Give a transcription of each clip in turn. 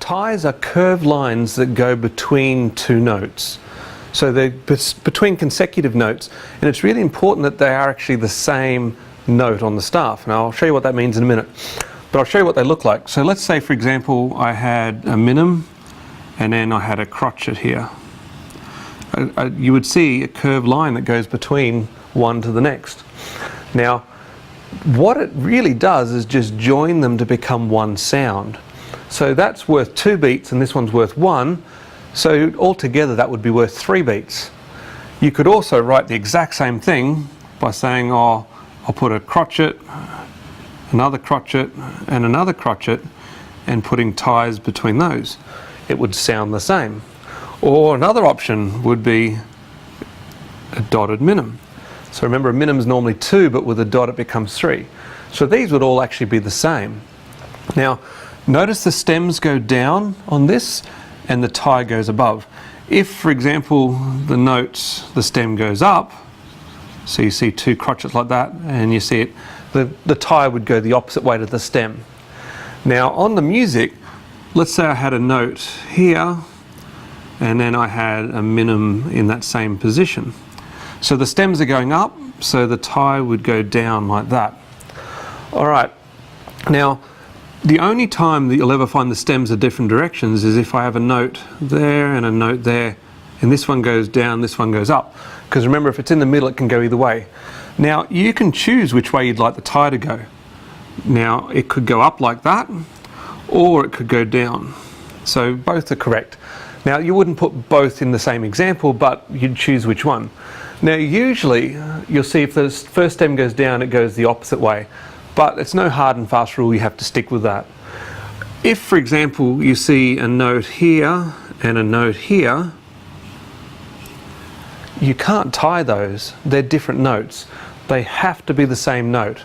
ties are curved lines that go between two notes. So they're between consecutive notes, and it's really important that they are actually the same note on the staff. Now I'll show you what that means in a minute, but I'll show you what they look like. So let's say, for example, I had a minim and then I had a crotchet here. You would see a curved line that goes between one to the next. Now what it really does is just join them to become one sound. So that's worth 2 beats and this one's worth 1. So altogether that would be worth 3 beats. You could also write the exact same thing by saying, oh, I'll put a crotchet, another crotchet and another crotchet, and putting ties between those. It would sound the same. Or another option would be a dotted minim. So remember, a minim is normally 2, but with a dot it becomes 3. So these would all actually be the same. Now notice the stems go down on this and the tie goes above. If, for example, the stem goes up, so you see 2 crotchets like that, and you see it, the tie would go the opposite way to the stem. Now on the music, let's say I had a note here, and then I had a minim in that same position. So the stems are going up, so the tie would go down like that. Alright, now the only time that you'll ever find the stems are different directions is if I have a note there and a note there, and this one goes down, this one goes up. Because remember, if it's in the middle it can go either way. Now you can choose which way you'd like the tie to go. Now it could go up like that, or it could go down. So both are correct. Now you wouldn't put both in the same example, but you'd choose which one. Now usually you'll see if the first stem goes down, it goes the opposite way. But it's no hard and fast rule, you have to stick with that. If, for example, you see a note here and a note here, you can't tie those. They're different notes. They have to be the same note.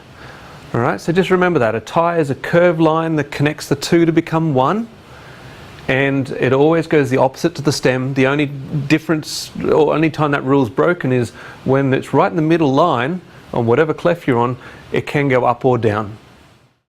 Alright, so just remember that. A tie is a curved line that connects the two to become one, and it always goes the opposite to the stem. The only difference, or only time that rule's broken, is when it's right in the middle line, on whatever clef you're on, it can go up or down.